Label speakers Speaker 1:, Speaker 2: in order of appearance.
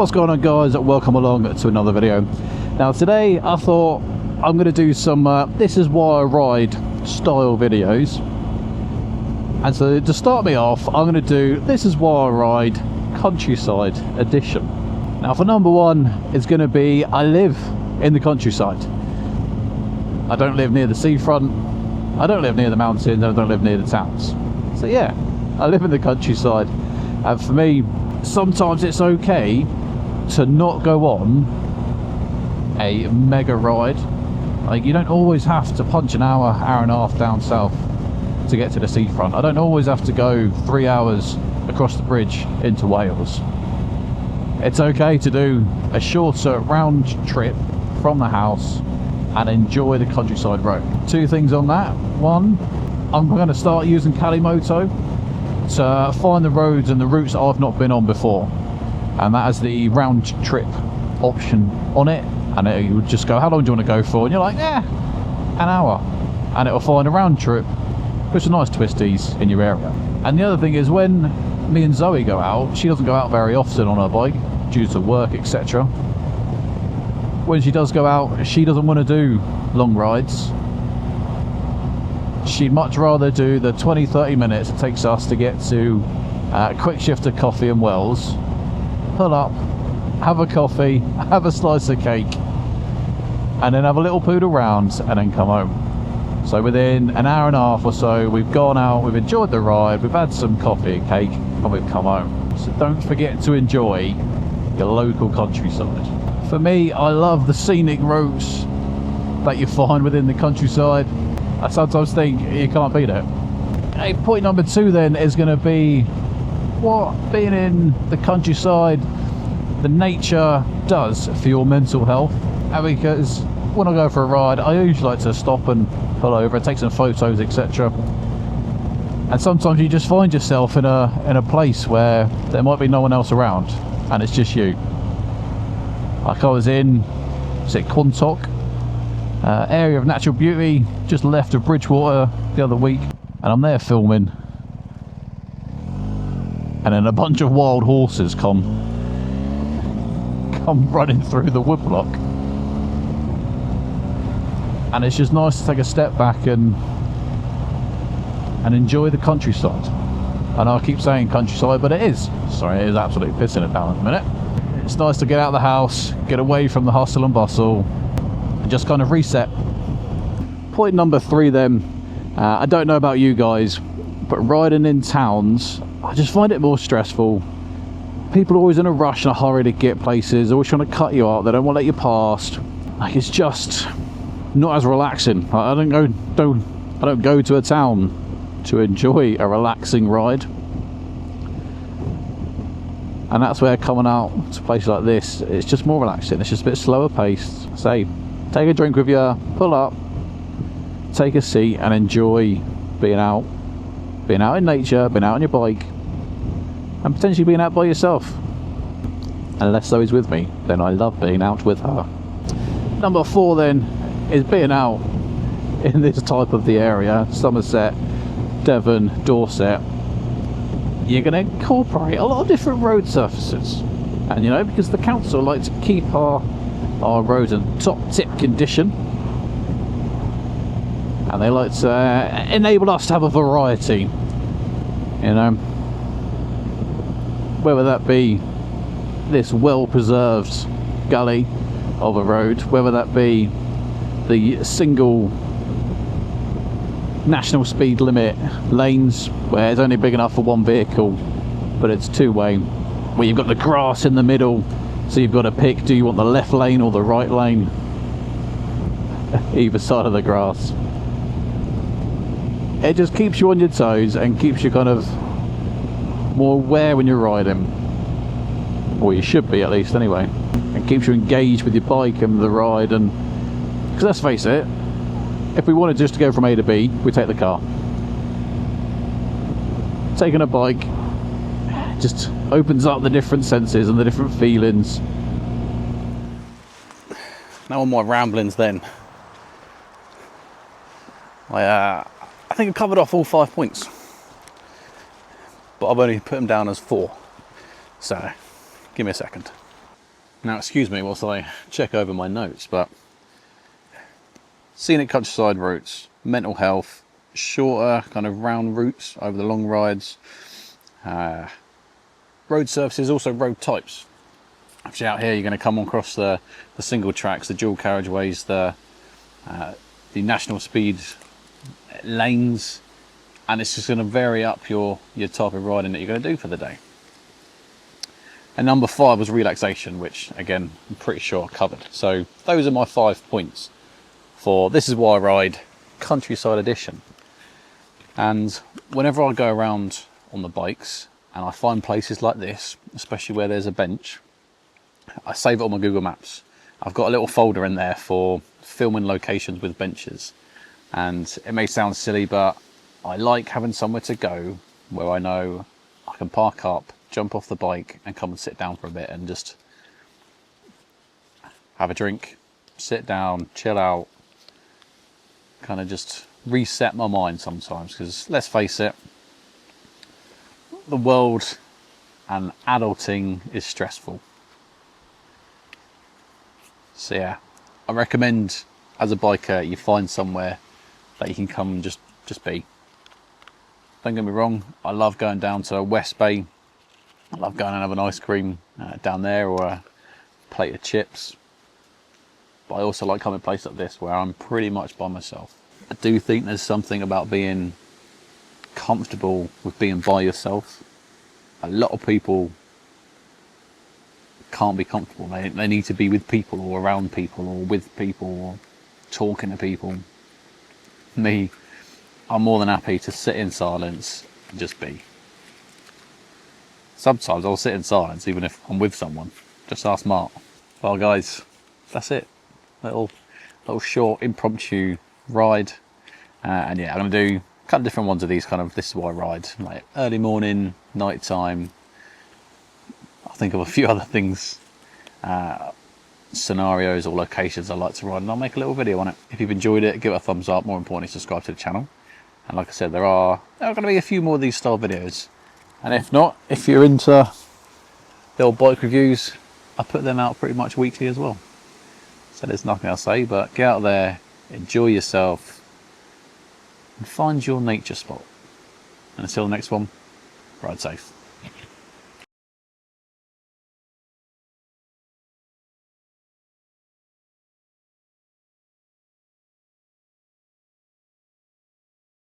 Speaker 1: What's going on, guys? Welcome along to another video. Now today I thought I'm going to do some this is why I ride style videos, and so to start me off I'm going to do this is why I ride countryside edition. Now for number one, it's going to be I live in the countryside. I don't live near the seafront, I don't live near the mountains, I don't live near the towns. So yeah, I live in the countryside, and for me sometimes it's okay to not go on a mega ride. Like, you don't always have to punch an hour and a half down south to get to the seafront. I don't always have to go 3 hours across the bridge into Wales. It's okay to do a shorter round trip from the house and enjoy the countryside road. Two things on that. One, I'm going to start using Kalimoto to find the roads and the routes that I've not been on before, and that has the round trip option on it, and it will just go, how long do you want to go for? And you're like, an hour, and it'll find a round trip with some nice twisties in your area. And the other thing is, when me and Zoe go out, she doesn't go out very often on her bike due to work, etc. When she does go out, she doesn't want to do long rides. She'd much rather do the 20-30 minutes it takes us to get to Quick Shifter Coffee and Wells, pull up, have a coffee, have a slice of cake, and then have a little poodle round and then come home. So within an hour and a half or so, we've gone out, we've enjoyed the ride, we've had some coffee and cake, and we've come home. So don't forget to enjoy your local countryside. For me, I love the scenic routes that you find within the countryside. I sometimes think you can't beat it. Hey, point number two then is going to be what being in the countryside, the nature does for your mental health. And because when I go for a ride, I usually like to stop and pull over and take some photos, etc. And sometimes you just find yourself in a place where there might be no one else around, and it's just you. Like I was in, Quantock, area of natural beauty, just left of Bridgwater the other week, and I'm there filming, and then a bunch of wild horses come running through the woodblock, and it's just nice to take a step back and enjoy the countryside. I know I keep saying countryside, but it is. Sorry, it is absolutely pissing it down at the minute. It's nice to get out of the house, get away from the hustle and bustle, and just kind of reset. Point number three then, I don't know about you guys, but riding in towns, I just find it more stressful. People are always in a rush and a hurry to get places, always trying to cut you out, they don't want to let you past. Like, it's just not as relaxing. I don't go to a town to enjoy a relaxing ride. And that's where coming out to places like this, it's just more relaxing, it's just a bit slower paced. Say, take a drink with you, pull up, take a seat and enjoy being out in nature, being out on your bike, and potentially being out by yourself. Unless Zoe's with me, then I love being out with her. Number four then is being out in this type of the area, Somerset, Devon, Dorset. You're going to incorporate a lot of different road surfaces, and you know, because the council like to keep our roads in top tip condition, and they like to enable us to have a variety, you know, whether that be this well preserved gully of a road, whether that be the single national speed limit lanes where it's only big enough for one vehicle but it's two-way, where you've got the grass in the middle, so you've got to pick, do you want the left lane or the right lane either side of the grass. It just keeps you on your toes and keeps you kind of more aware when you're riding, or you should be at least anyway, and keeps you engaged with your bike and the ride. And because let's face it, if we wanted just to go from A to B, we take the car. Taking a bike just opens up the different senses and the different feelings. Now on my ramblings then, I think I covered off all 5 points, but I've only put them down as 4, so give me a second. Now excuse me whilst I check over my notes, but scenic countryside routes, mental health, shorter kind of round routes over the long rides, road surfaces, also road types. Actually out here you're going to come across the single tracks, the dual carriageways, the national speed lanes, and it's just going to vary up your type of riding that you're going to do for the day. And number 5 was relaxation, which again I'm pretty sure I covered. So those are my 5 points for This Is Why I Ride Countryside Edition. And whenever I go around on the bikes and I find places like this, especially where there's a bench, I save it on my Google Maps. I've got a little folder in there for filming locations with benches. And it may sound silly, but I like having somewhere to go where I know I can park up, jump off the bike and come and sit down for a bit and just have a drink, sit down, chill out, kind of just reset my mind sometimes, because let's face it, the world and adulting is stressful. So yeah, I recommend as a biker you find somewhere that you can come and just be. Don't get me wrong, I love going down to West Bay. I love going and having ice cream down there, or a plate of chips. But I also like coming to a place like this where I'm pretty much by myself. I do think there's something about being comfortable with being by yourself. A lot of people can't be comfortable. They need to be with people, or around people, or with people, or talking to people. Me, I'm more than happy to sit in silence and just be. Sometimes I'll sit in silence even if I'm with someone. Just ask Mark. Well guys, that's it. Little short impromptu ride. And yeah, I'm going to do a couple of different ones of these kind of This Is Why I Ride. Like early morning, night time. I'll think of a few other things. Scenarios or locations I like to ride, and I'll make a little video on it. If you've enjoyed it, give it a thumbs up. More importantly, subscribe to the channel. And like I said, there are going to be a few more of these style videos. And if not, if you're into the old bike reviews, I put them out pretty much weekly as well. So there's nothing I'll say, but get out there, enjoy yourself, and find your nature spot. And until the next one, ride safe.